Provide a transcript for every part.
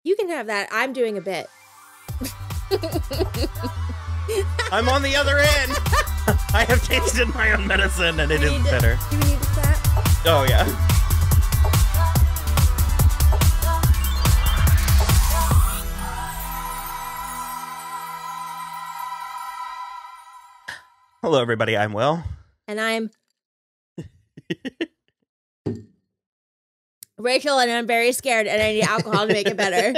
You can have that. I'm doing a bit. I'm on the other end. I have tasted my own medicine, and it is bitter. Do we need to stop? Oh, yeah. Hello, everybody. I'm Will. And I'm Rachel, and I'm very scared, and I need alcohol to make it better.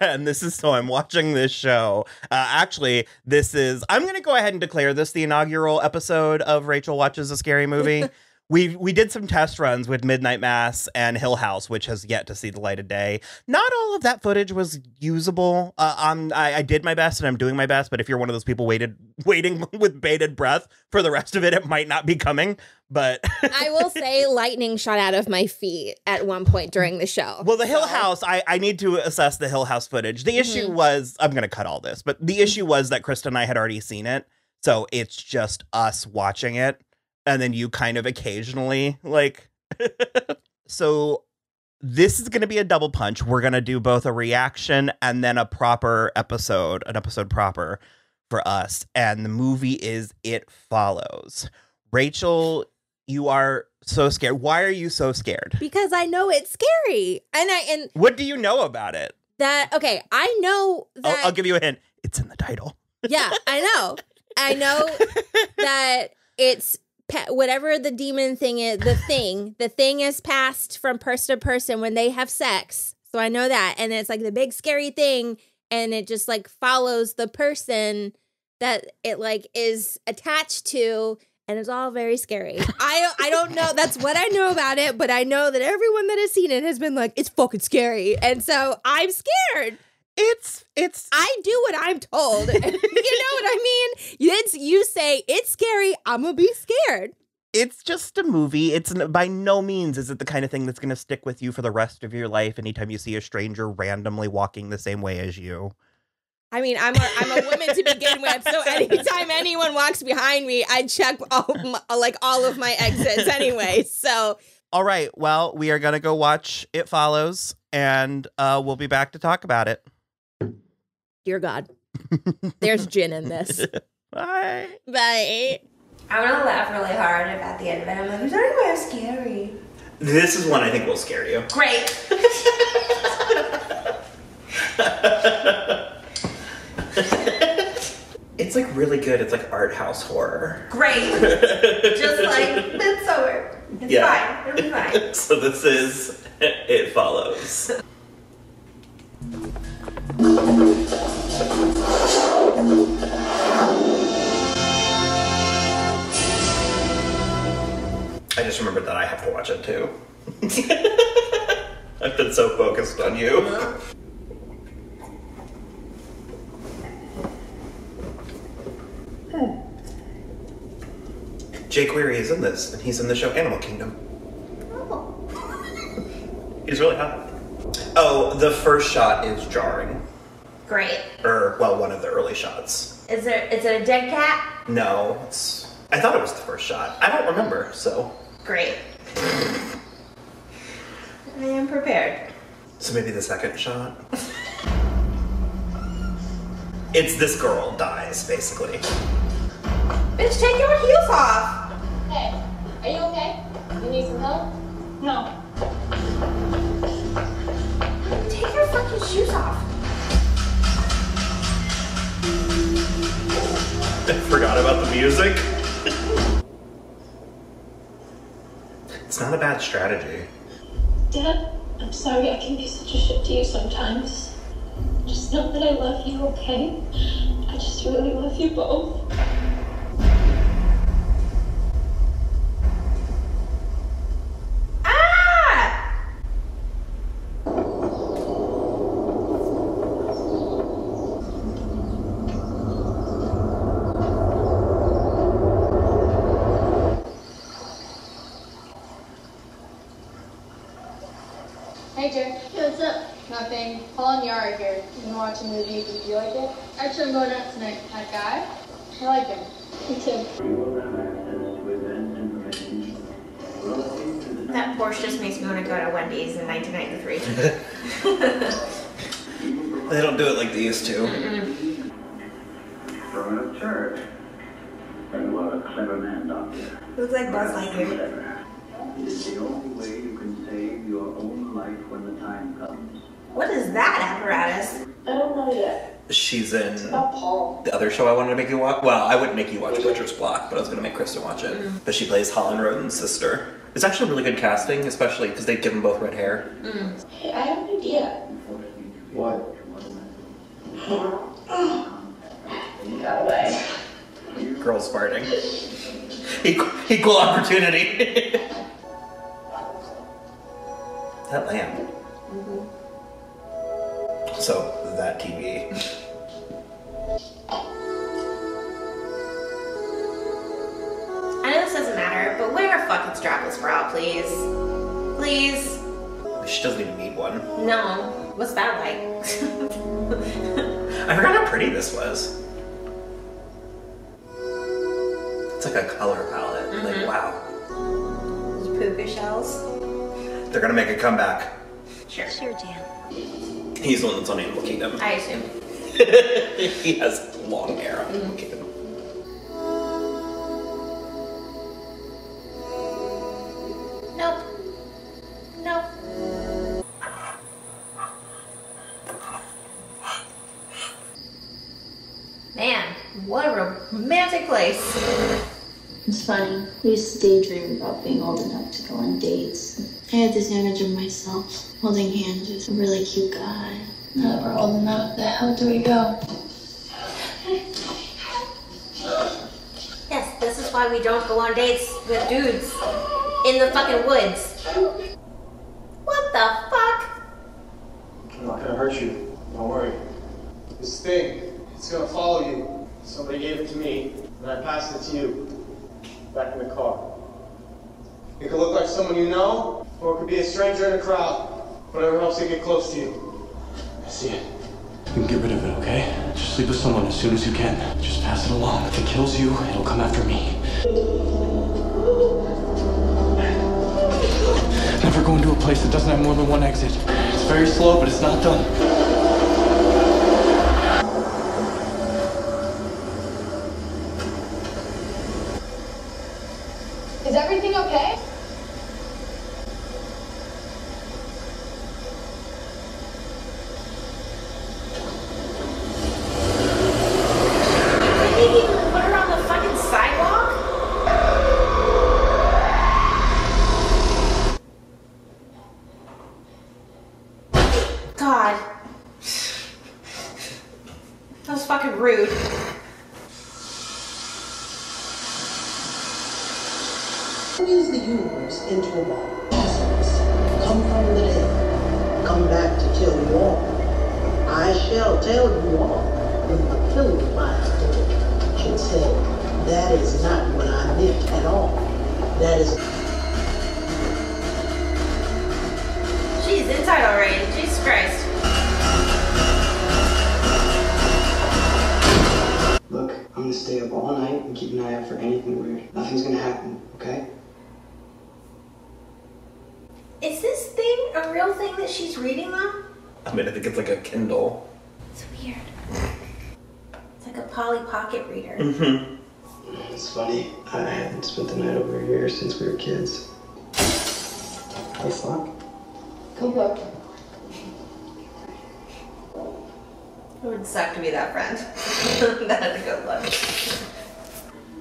And this is So I'm Watching This Show. Actually, I'm going to go ahead and declare this the inaugural episode of Rachel Watches a Scary Movie. We did some test runs with Midnight Mass and Hill House, which has yet to see the light of day. Not all of that footage was usable. I did my best, and I'm doing my best, but if you're one of those people waiting with bated breath for the rest of it, it might not be coming. But I will say lightning shot out of my feet at one point during the show. Well, the Hill House, I need to assess the Hill House footage. The issue was, I'm going to cut all this, but the issue was that Krista and I had already seen it. So it's just us watching it. And then you kind of occasionally, like, so this is going to be a double punch. We're going to do both a reaction and then a proper episode, an episode proper for us. And the movie is It Follows. Rachel, you are so scared. Why are you so scared? Because I know it's scary. And what do you know about it? Okay, I know that. I'll give you a hint. It's in the title. Yeah, I know. I know that it's whatever the demon thing is, the thing is passed from person to person when they have sex. So I know that. And it's like the big scary thing. And it just like follows the person that it like is attached to. And it's all very scary. I don't know. That's what I know about it. But I know that everyone that has seen it has been like, it's fucking scary. And so I'm scared. I do what I'm told. You know what I mean? You say it's scary, I'm gonna be scared. It's just a movie. It's by no means is it the kind of thing that's going to stick with you for the rest of your life anytime you see a stranger randomly walking the same way as you. I mean, I'm a woman to begin with, so anytime anyone walks behind me, I check all of my exits anyway. So, all right, well, we are going to go watch It Follows, and we'll be back to talk about it. Dear God. There's gin in this. Bye. Bye. I'm gonna laugh really hard if at the end of it I'm like, it's not even scary. This is one I think will scare you. Great. It's like really good. It's like art house horror. Great. Just like Midsummer. It's fine. It'll be fine. So this is It Follows. I just remembered that I have to watch it too. I've been so focused on you. Jay Query is in this, and he's in the show Animal Kingdom. Oh. He's really hot. Oh, the first shot is jarring. Great. One of the early shots. Is it a dead cat? No, I thought it was the first shot. I don't remember, so. Great. I am prepared. So maybe the second shot? It's this girl dies, basically. Bitch, take your heels off! Hey, are you okay? You need some help? No. Take your fucking shoes off. I forgot about the music. It's not a bad strategy. Dad, I'm sorry I can be such a shit to you sometimes. Just know that I love you, okay? I just really love you both. Hey Jay. Hey, what's up? Nothing. Paul and Yara here. We've been watching the movie. Did you like it? Actually, I'm going out tonight. That guy? I like him. Me too. That Porsche just makes me want to go to Wendy's in 1993. They don't do it like they used to. From a church. And what a clever man, Doctor. Looks like Buzz Lightyear. It is the only way you can save your own life when the time comes. What is that apparatus? I don't know yet. She's in It's about Paul. the other show I wanted to make you watch. Well, I wouldn't make you watch Butcher's Block, but I was going to make Kristen watch it. But she plays Holland Roden's sister. It's actually really good casting, especially because they give them both red hair. Hey, I have an idea. What? He got away. Girls farting. Equal opportunity. That lamp. So, that TV. I know this doesn't matter, but wear a fucking strapless bra, please. Please. She doesn't even need one. No. What's that like? I forgot how pretty this was. It's like a color palette. Like, wow. Those puka shells. They're gonna make a comeback. Sure. Sure, Jan. He's the one that's on Animal Kingdom. I assume. He has long hair on Animal Kingdom. Nope. Nope. Man, what a romantic place. It's funny. We used to daydream about being old enough to go on dates. I had this image of myself holding hands with a really cute guy. Now that we're old enough, the hell do we go? Yes, this is why we don't go on dates with dudes in the fucking woods. What the fuck? I'm not gonna hurt you. Don't worry. This thing, it's gonna follow you. Somebody gave it to me, and I passed it to you. Back in the car. It could look like someone you know, or it could be a stranger in a crowd. Whatever helps it get close to you. I see it. You can get rid of it, okay? Just sleep with someone as soon as you can. Just pass it along. If it kills you, it'll come after me. Never go into a place that doesn't have more than one exit. It's very slow, but it's not done. Is everything okay? Did they even put her on the fucking sidewalk? God. That was fucking rude. Use the universe into a ball. Come from the dead. Come back to tell you all. I shall tell you all. When the pillar of my authority should say, that is not what I meant at all. That is. She's inside already. Jesus Christ. Look, I'm gonna stay up all night and keep an eye out for anything weird. Nothing's gonna happen, okay? Is this thing a real thing that she's reading though? I mean, I think it's like a Kindle. It's weird. It's like a Polly Pocket reader. It's funny. I haven't spent the night over here since we were kids. Hey, Flock. Come look. It would suck to be that friend. That's a good look.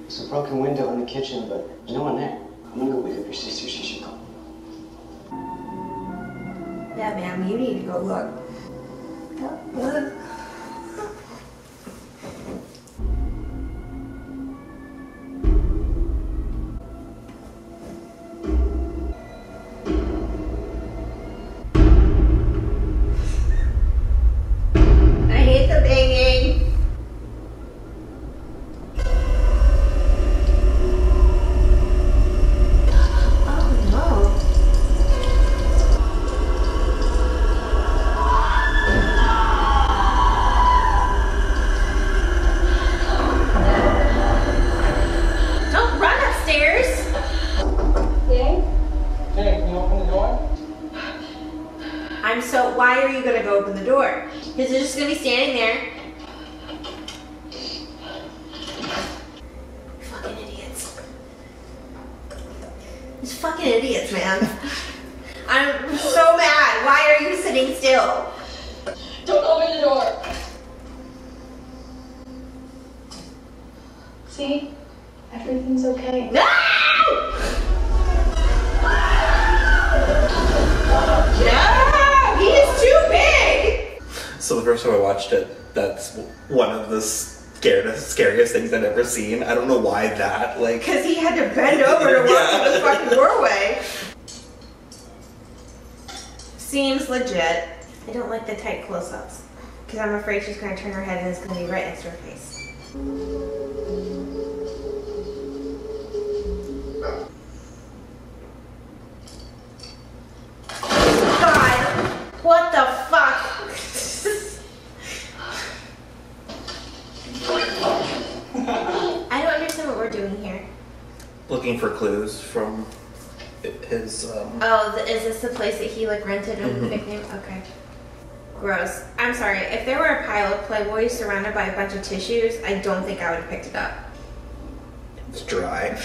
There's a broken window in the kitchen, but there's no one there. I'm gonna go wake up your sister. She should come. Yeah, ma'am, you need to go look. I hate the banging. Oh no. Why are you gonna go open the door? Because they're just gonna be standing there. Fucking idiots. These fucking idiots, man. I'm so mad. Why are you sitting still? Don't open the door. See? Everything's okay. No! No! He is too big! So the first time I watched it, that's one of the scariest things I've ever seen. I don't know why that, like... Because he had to bend over to walk through the fucking doorway. Seems legit. I don't like the tight close-ups. Because I'm afraid she's going to turn her head and it's going to be right next to her face. God! What the fuck? I don't understand what we're doing here. Looking for clues from his, Oh, is this the place that he, like, rented and nickname? Okay. Gross. I'm sorry. If there were a pile of Playboy surrounded by a bunch of tissues, I don't think I would have picked it up. It's dry.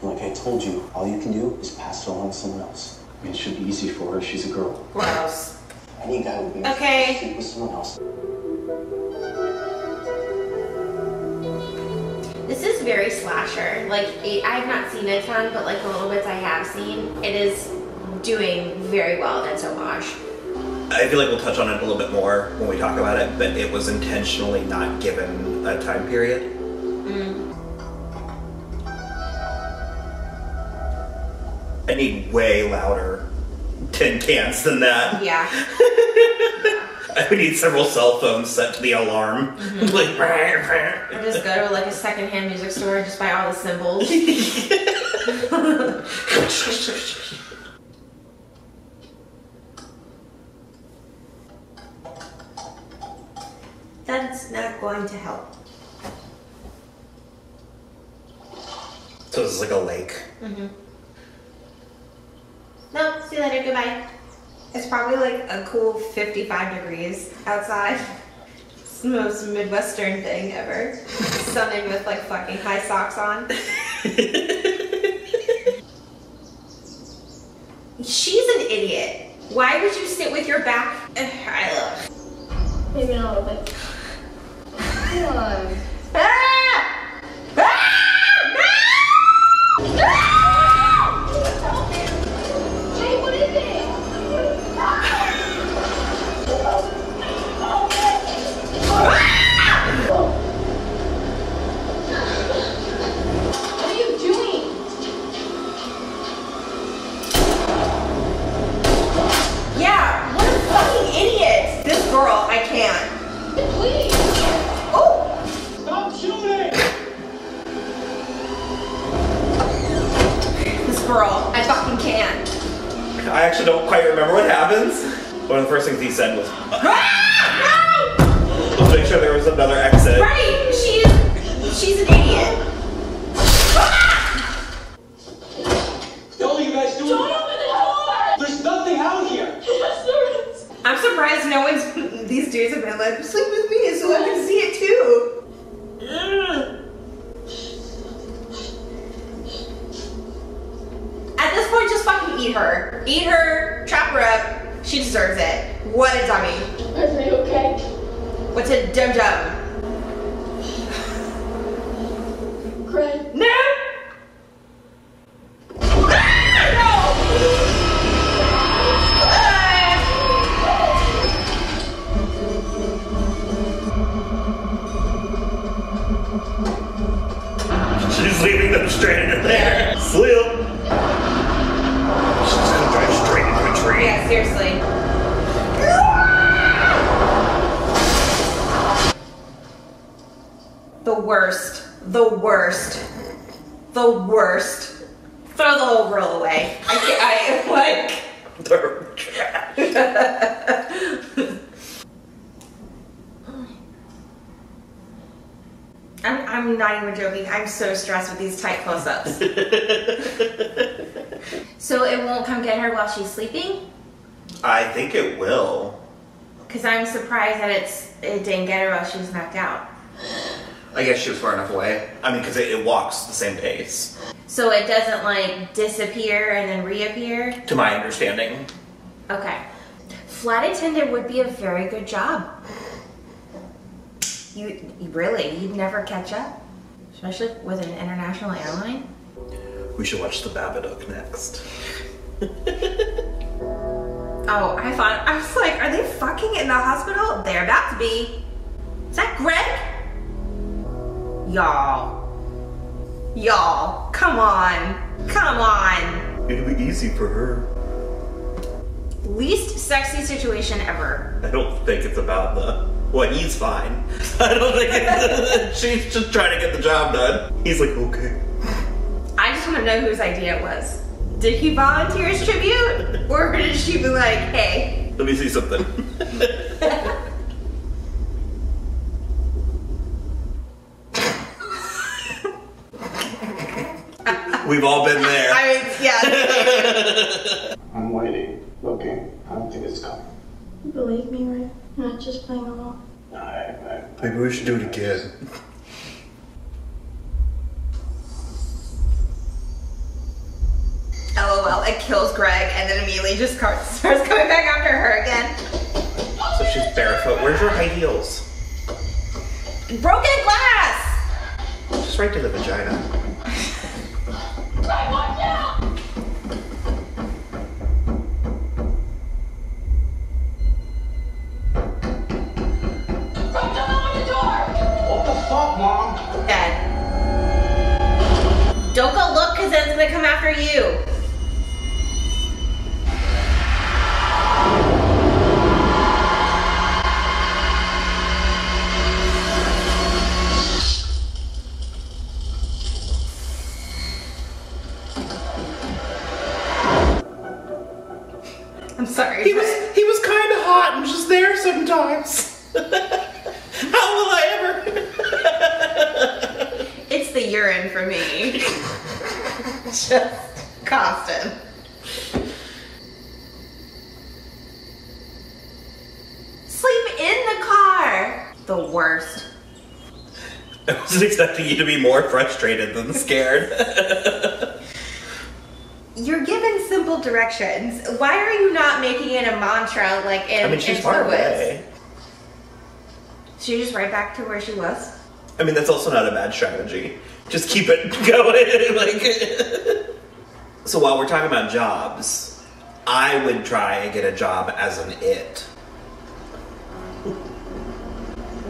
Like I told you, all you can do is pass it along to someone else. I mean, it should be easy for her. She's a girl. Gross. Any guy would be okay. Sleep with someone else. This is very slasher. Like, I have not seen a ton, but like the little bits I have seen, it is doing very well in its homage. I feel like we'll touch on it a little bit more when we talk about it, but it was intentionally not given a time period. I need way louder tin cans than that. Yeah. I would need several cell phones set to the alarm. Like, or just go to like a secondhand music store and just buy all the cymbals. That's not going to help. So this is like a lake. No, see you later, goodbye. It's probably like a cool 55 degrees outside. It's the most Midwestern thing ever. Sunning with like fucking high socks on. She's an idiot. Why would you sit with your back? I love. Maybe a little bit. Come on. Ah! Ah! No! No! Jay, what is it? What are you doing? Yeah, what a fucking idiot! This girl, I can't. Please. Oh! Stop shooting! This girl, I fucking can't. I actually don't quite remember what happens. One of the first things he said was, Ah! No! let's make sure there was another exit. Right! She's an idiot. Ah! What the hell are you guys doing? Don't open the door! There's nothing out here! Yes, there is. I'm surprised no one's. These dudes have been like, sleep with me so I can see it too. At this point, just fucking eat her. Eat her, chop her up. She deserves it. What a dummy. Are you okay? What's a dum-dum? Craig. No! Ah, no! She's leaving them stranded there. Sleep. She's gonna drive straight into a tree. Yeah, seriously. The worst. The worst. The worst. Throw the whole girl away. I They're trash. I'm not even joking. I'm so stressed with these tight close-ups. So it won't come get her while she's sleeping? I think it will. Because I'm surprised that it didn't get her while she was knocked out. I guess she was far enough away. I mean, because it walks the same pace. So it doesn't like disappear and then reappear? To my understanding. Okay. Flight attendant would be a very good job. You'd never catch up? Especially with an international airline? We should watch The Babadook next. Oh, I was like, are they fucking in the hospital? They're about to be. Is that Greg? Y'all, come on. It'll be easy for her. Least sexy situation ever. I don't think it's about well, he's fine. I don't think it's, she's just trying to get the job done. He's like, okay. I just want to know whose idea it was. Did he volunteer his tribute? Or did she be like, hey? Let me see something. We've all been there. I mean, yeah. I'm waiting, looking. I don't think it's coming. You believe me, right? I'm not just playing along. Maybe we should do it again. LOL, it kills Greg and then immediately just starts coming back after her again. So she's barefoot. Where's her high heels? Broken glass! Just right to the vagina. Greg, watch out! Greg, don't open the door! What the fuck, Mom? Dead. Don't go look because then it's gonna come after you. I'm sorry. He was kind of hot and just there sometimes. How will I ever? It's the urine for me. Just constant. Sleep in the car. The worst. I wasn't expecting you to be more frustrated than scared. You're given simple directions. Why are you not making it a mantra like in she's Into far the Woods? away. She's just right back to where she was. I mean, that's also not a bad strategy. Just keep it going. Like, so while we're talking about jobs, I would try and get a job as an it.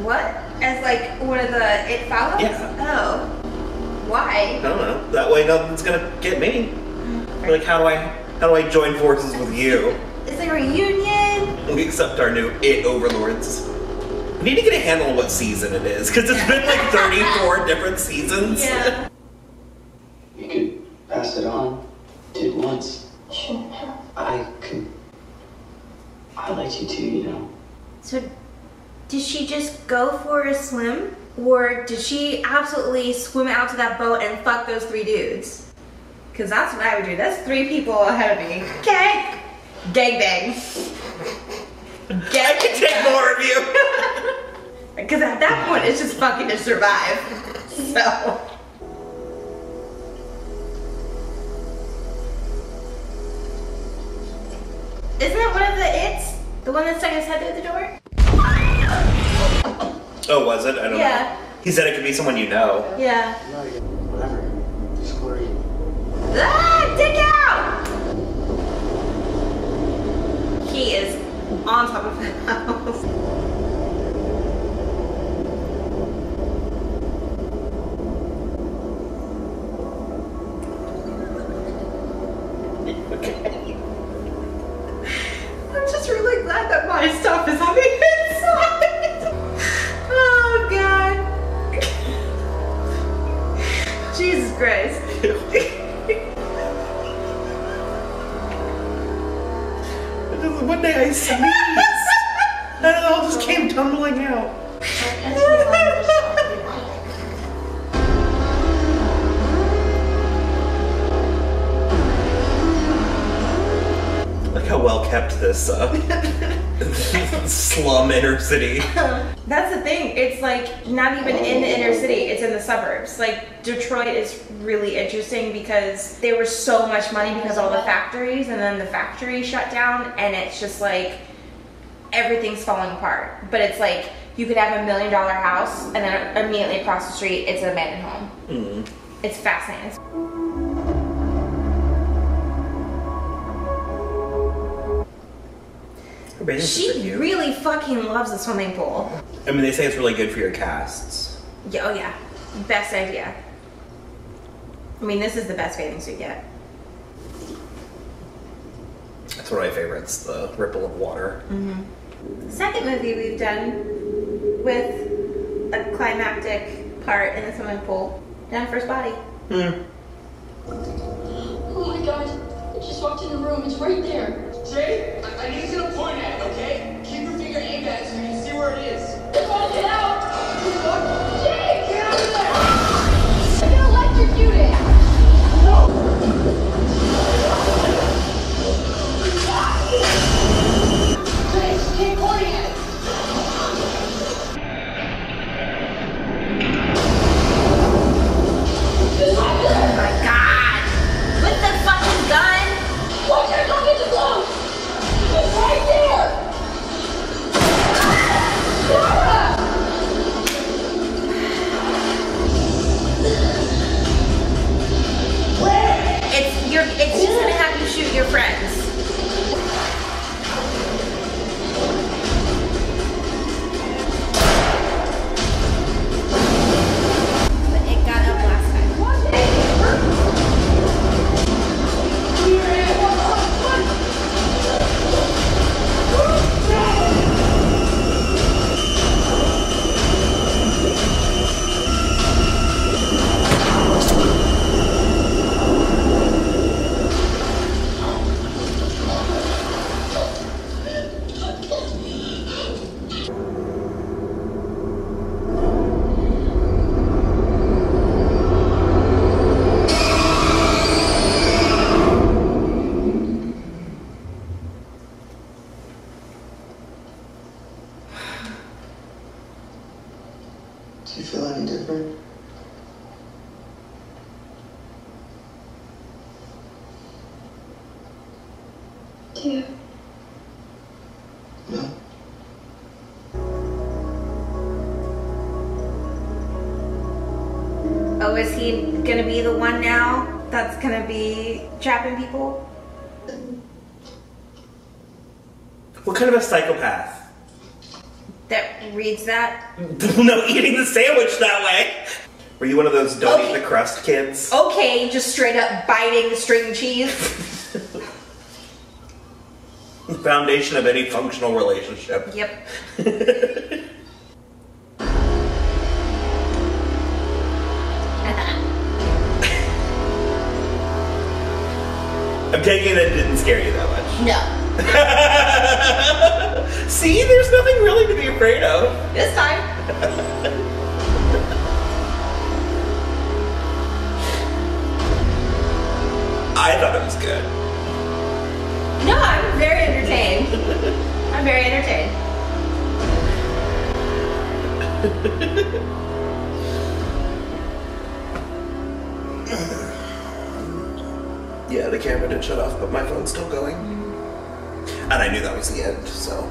What? As like one of the It Follows? Yeah. Oh. Why? I don't know. That way, nothing's gonna get me. Like, how do I join forces with you? Is there a reunion? We accept our new it overlords. We need to get a handle on what season it is, because it's been like 34 different seasons. Yeah. You could pass it on. Did once. Shouldn't have. I liked you too, you know. So, did she just go for a swim? Or did she absolutely swim out to that boat and fuck those 3 dudes? Because that's what I would do. That's 3 people ahead of me. Okay? Gangbang. I can take more of you. Because at that point, it's just fucking to survive. So. Isn't that one of the It's? The one that stuck his head through the door? Oh, was it? I don't know. He said it could be someone you know. Yeah. Whatever. Just worry. Ah, dick out! He is on top of the house. I'm just really glad that my stuff is on the inside. Oh, God. Jesus Christ. One day I sneezed, and it all just came tumbling out. how well kept this slum inner city. That's the thing. It's like not even in the inner city. It's in the suburbs. Like Detroit is really interesting because there was so much money because of all the factories, and then the factory shut down, and it's just like everything's falling apart. But it's like you could have $1 million house, and then immediately across the street, it's an abandoned home. It's fascinating. She really fucking loves the swimming pool. I mean, they say it's really good for your casts. Yeah, oh yeah. Best idea. I mean, this is the best bathing suit yet. That's one of my favorites, the ripple of water. Second movie we've done with a climactic part in the swimming pool. Jennifer's Body. Oh my god, I just walked in the room, it's right there. Jay, I need you to point at it, okay? Keep your finger aimed at it so you can see where it is. Oh, get out! Jay, get out of there! I'm gonna electrocute it! Jay, keep pointing at it! Oh my god! With the fucking gun! Why can't I not get the glove? It's right there! Sarah! It's just gonna have you shoot your friends. But it got up last time. Do you feel any different? Do you? No. Oh, is he gonna be the one now that's gonna be trapping people? What kind of a psychopath? That reads that? No, eating the sandwich that way. Were you one of those don't eat the crust kids? Okay, just straight up biting the string cheese. The foundation of any functional relationship. Yep. I'm taking it didn't scare you that much. No. See, there's nothing really to be afraid of. This time. I thought it was good. No, I'm very entertained. I'm very entertained. Yeah, the camera did shut off, but my phone's still going. And I knew that was the end, so.